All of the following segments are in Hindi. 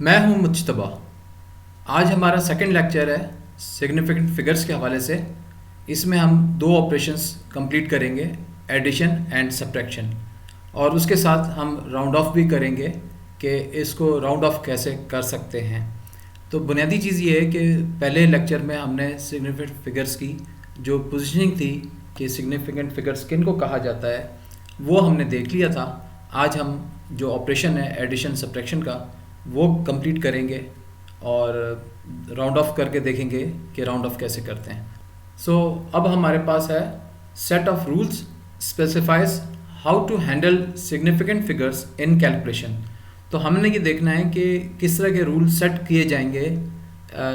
मैं हूं मुज्तबा। आज हमारा सेकंड लेक्चर है सिग्निफिकेंट फिगर्स के हवाले से। इसमें हम दो ऑपरेशंस कंप्लीट करेंगे, एडिशन एंड सब्ट्रैक्शन, और उसके साथ हम राउंड ऑफ भी करेंगे कि इसको राउंड ऑफ कैसे कर सकते हैं। तो बुनियादी चीज़ ये है कि पहले लेक्चर में हमने सिग्निफिकेंट फिगर्स की जो पोजीशनिंग थी कि सिग्निफिकेंट फिगर्स किन को कहा जाता है वो हमने देख लिया था। आज हम जो ऑपरेशन है एडिशन सब्ट्रैक्शन का वो कंप्लीट करेंगे और राउंड ऑफ करके देखेंगे कि राउंड ऑफ कैसे करते हैं। सो अब हमारे पास है set of rules specifies how to handle significant figures in calculation. तो हमने ये देखना है कि किस तरह के रूल सेट किए जाएंगे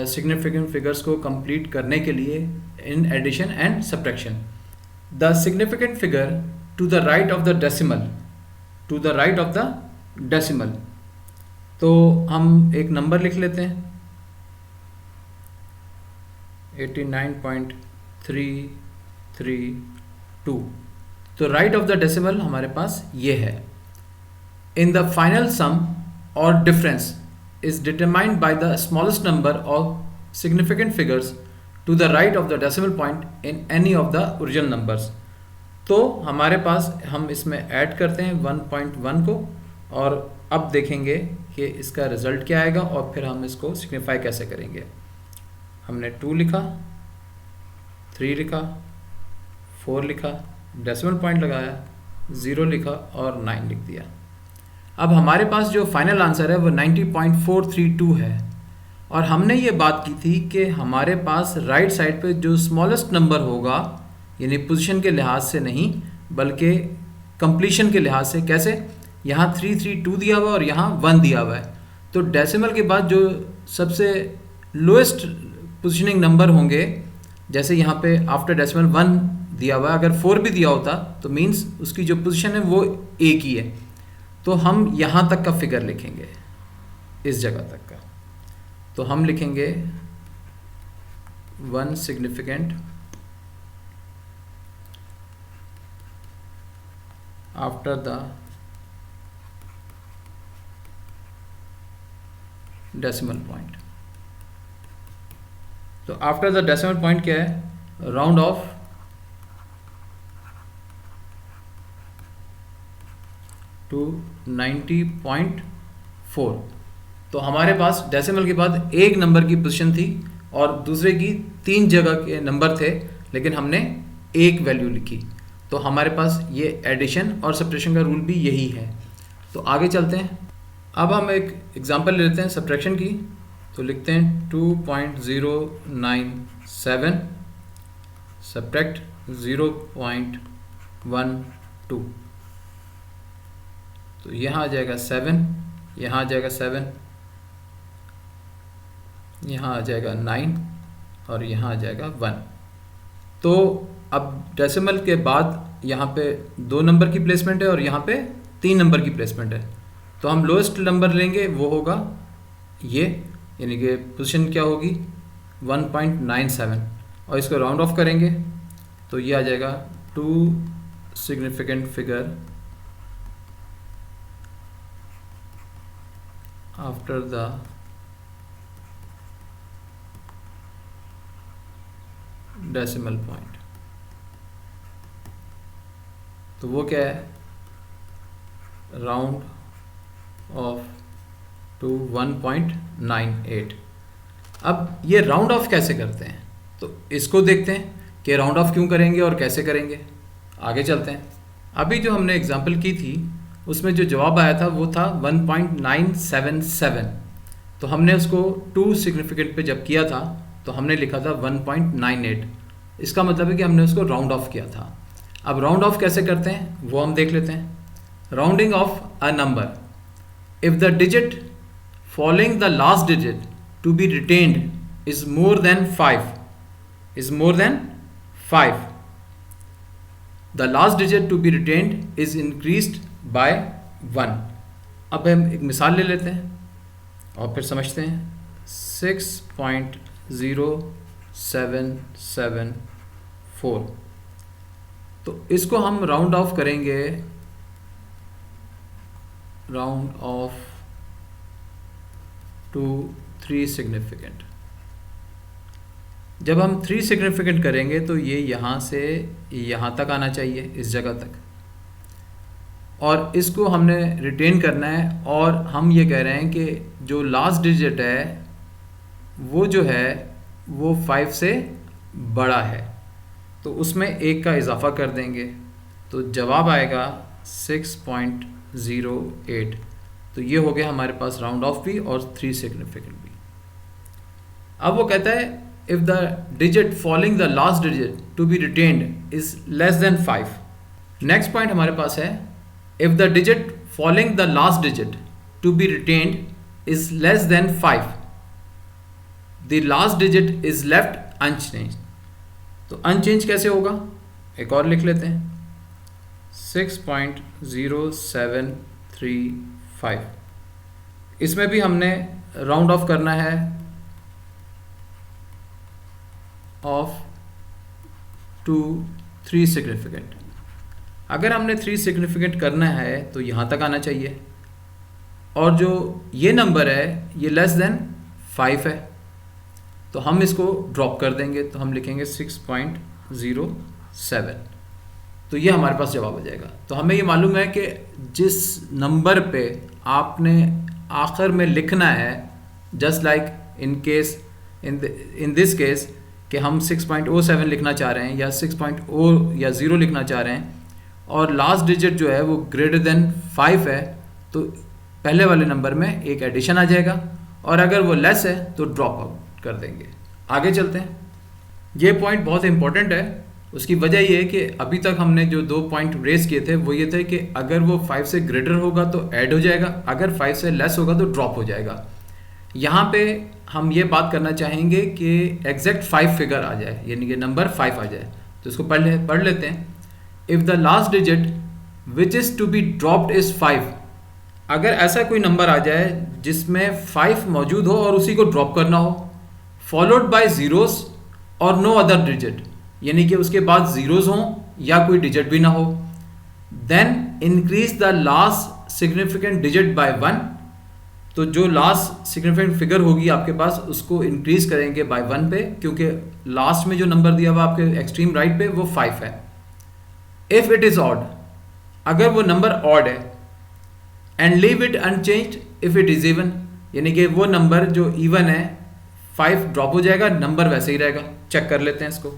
सिग्निफिकेंट फिगर्स को कंप्लीट करने के लिए in addition and subtraction. The significant figure to the right of the decimal, to the right of the decimal. तो हम एक नंबर लिख लेते हैं 89.332। तो राइट ऑफ द डेसिमल हमारे पास ये है। इन द फाइनल सम और difference is determined by the smallest number of significant figures to the right of the decimal point in any of the original numbers. तो हमारे पास हम इसमें ऐड करते हैं 1.1 को, और अब देखेंगे कि इसका रिज़ल्ट क्या आएगा और फिर हम इसको सिग्निफाई कैसे करेंगे। हमने 2 लिखा, 3 लिखा, 4 लिखा, डेसिमल पॉइंट लगाया, 0 लिखा और 9 लिख दिया। अब हमारे पास जो फाइनल आंसर है वो 90.432 है। और हमने ये बात की थी कि हमारे पास राइट साइड पे जो स्मॉलेस्ट नंबर होगा, यानी पोजीशन के लिहाज से नहीं बल्कि कंप्लीशन के लिहाज से। कैसे? यहाँ 332 दिया हुआ है और यहाँ 1 दिया हुआ है, तो डेसिमल के बाद जो सबसे लोएस्ट पोजीशनिंग नंबर होंगे, जैसे यहाँ पे आफ्टर डेसिमल 1 दिया हुआ है, अगर 4 भी दिया होता तो मीन्स उसकी जो पोजीशन है वो एक ही है। तो हम यहाँ तक का फिगर लिखेंगे, इस जगह तक का। तो हम लिखेंगे 1 significant after the decimal point. तो आफ्टर द डेसिमल पॉइंट क्या है? Round off to 90.4। तो हमारे पास डेसिमल के बाद एक नंबर की पोजीशन थी और दूसरे की 3 जगह के नंबर थे, लेकिन हमने एक वैल्यू लिखी। तो हमारे पास ये एडिशन और सब्ट्रैक्शन का रूल भी यही है। तो आगे चलते हैं। अब हम एक एग्जांपल ले लेते हैं सब्ट्रैक्शन की। तो लिखते हैं 2.097 सब्ट्रैक्ट 0.12। तो यहाँ आ जाएगा 7, यहाँ आ जाएगा 7, यहाँ आ जाएगा 9 और यहाँ आ जाएगा 1। तो अब डेसिमल के बाद यहाँ पे 2 नंबर की प्लेसमेंट है और यहाँ पे 3 नंबर की प्लेसमेंट है। तो हम लोएस्ट नंबर लेंगे, वो होगा ये, यानी कि पोजीशन क्या होगी 1.97, और इसको राउंड ऑफ करेंगे तो ये आ जाएगा 2 significant figure after the decimal point. तो वो क्या है? Round off to 1.98। अब ये राउंड ऑफ कैसे करते हैं, तो इसको देखते हैं कि राउंड ऑफ क्यों करेंगे और कैसे करेंगे। आगे चलते हैं। अभी जो हमने एग्जांपल की थी उसमें जो जवाब आया था वो था 1.977। तो हमने उसको 2 सिग्निफिकेंट पे जब किया था तो हमने लिखा था 1.98। इसका मतलब है कि हमने उसको राउंड ऑफ किया था। अब राउंड ऑफ कैसे करते हैं वो हम देख लेते हैं। Rounding of a number, if the digit following the last digit to be retained is more than 5, the last digit to be retained is increased by 1। अब हम एक मिसाल ले लेते हैं और फिर समझते हैं। 6.0774। तो इसको हम राउंड ऑफ करेंगे, राउंड ऑफ टू 3 सिग्निफिकेंट। जब हम 3 सिग्निफिकेंट करेंगे तो ये यहाँ से यहाँ तक आना चाहिए, इस जगह तक, और इसको हमने रिटेन करना है। और हम ये कह रहे हैं कि जो लास्ट डिजिट है वो जो है वो 5 से बड़ा है, तो उसमें 1 का इजाफा कर देंगे, तो जवाब आएगा 6.08। तो ये हो गया हमारे पास राउंड ऑफ भी और 3 सिग्निफिकेंट भी। अब वो कहता है if the digit following the last digit to be retained is less than 5। Next point हमारे पास है if the digit following the last digit to be retained is less than 5, the last digit is left unchange. तो अनचेंज कैसे होगा, एक और लिख लेते हैं, 6.0735। इसमें भी हमने राउंड ऑफ करना है ऑफ टू 3 सिग्निफिकेंट। अगर हमने 3 सिग्निफिकेंट करना है तो यहाँ तक आना चाहिए, और जो ये नंबर है ये लेस देन 5 है, तो हम इसको ड्रॉप कर देंगे, तो हम लिखेंगे 6.07। तो ये हमारे पास जवाब आ जाएगा। तो हमें ये मालूम है कि जिस नंबर पे आपने आखिर में लिखना है, just like in this case कि हम 6.07 लिखना चाह रहे हैं या 6.0 या 0 लिखना चाह रहे हैं, और लास्ट डिजिट जो है वो ग्रेटर देन 5 है, तो पहले वाले नंबर में एक एडिशन आ जाएगा, और अगर वो लेस है तो ड्रॉप आउट कर देंगे। आगे चलते हैं। ये पॉइंट बहुत इंपॉर्टेंट है। उसकी वजह ये है कि अभी तक हमने जो 2 पॉइंट रेस किए थे वो ये थे कि अगर वो 5 से ग्रेटर होगा तो ऐड हो जाएगा, अगर 5 से लेस होगा तो ड्रॉप हो जाएगा। यहाँ पे हम ये बात करना चाहेंगे कि एग्जैक्ट 5 फिगर आ जाए, यानी कि नंबर 5 आ जाए। तो इसको पढ़ लेते हैं। If the last digit which is to be dropped is 5, अगर ऐसा कोई नंबर आ जाए जिसमें 5 मौजूद हो और उसी को ड्रॉप करना हो, फॉलोड बाय ज़ीरोस और नो अदर डिजिट, यानी कि उसके बाद ज़ीरोज़ हों या कोई डिजिट भी ना हो, then increase the last significant digit by 1। तो जो लास्ट सिग्निफिकेंट फिगर होगी आपके पास उसको इंक्रीज करेंगे बाय 1 पे, क्योंकि लास्ट में जो नंबर दिया हुआ आपके एक्सट्रीम राइट पे वो 5 है। इफ़ इट इज़ ऑड, अगर वो नंबर ऑड है, and leave it unchanged if it is even, यानी कि वो नंबर जो इवन है 5 ड्रॉप हो जाएगा, नंबर वैसे ही रहेगा। चेक कर लेते हैं इसको।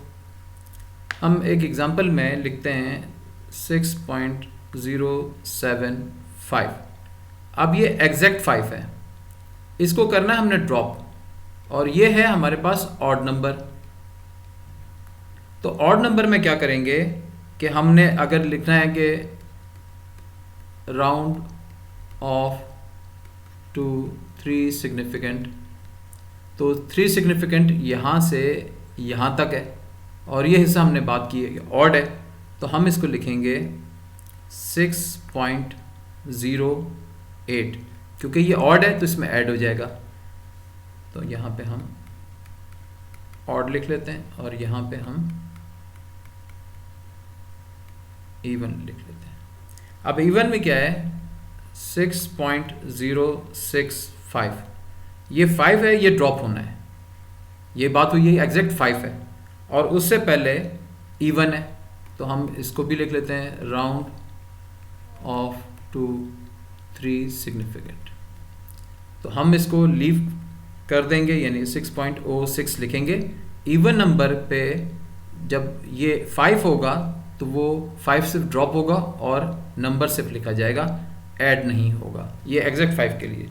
हम एक एग्जांपल में लिखते हैं 6.075। अब ये एग्जैक्ट 5 है, इसको करना है हमने ड्रॉप, और ये है हमारे पास ऑड नंबर। तो ऑड नंबर में क्या करेंगे कि हमने अगर लिखना है कि राउंड ऑफ टू 3 सिग्निफिकेंट, तो 3 सिग्निफिकेंट यहाँ से यहाँ तक है, और ये हिस्सा हमने बात की है कि ऑड है, तो हम इसको लिखेंगे 6.08, क्योंकि ये ऑड है तो इसमें ऐड हो जाएगा। तो यहाँ पे हम ऑड लिख लेते हैं और यहाँ पे हम इवन लिख लेते हैं। अब इवन में क्या है, 6.065, ये 5 है, ये ड्रॉप होना है, ये बात हुई है, एग्जैक्ट 5 है, और उससे पहले इवन है, तो हम इसको भी लिख लेते हैं राउंड ऑफ टू 3 सिग्निफिकेंट। तो हम इसको लीव कर देंगे, यानी 6.06 लिखेंगे। इवन नंबर पे जब ये 5 होगा तो वो 5 सिर्फ ड्रॉप होगा और नंबर सिर्फ लिखा जाएगा, ऐड नहीं होगा। ये एग्जैक्ट 5 के लिए।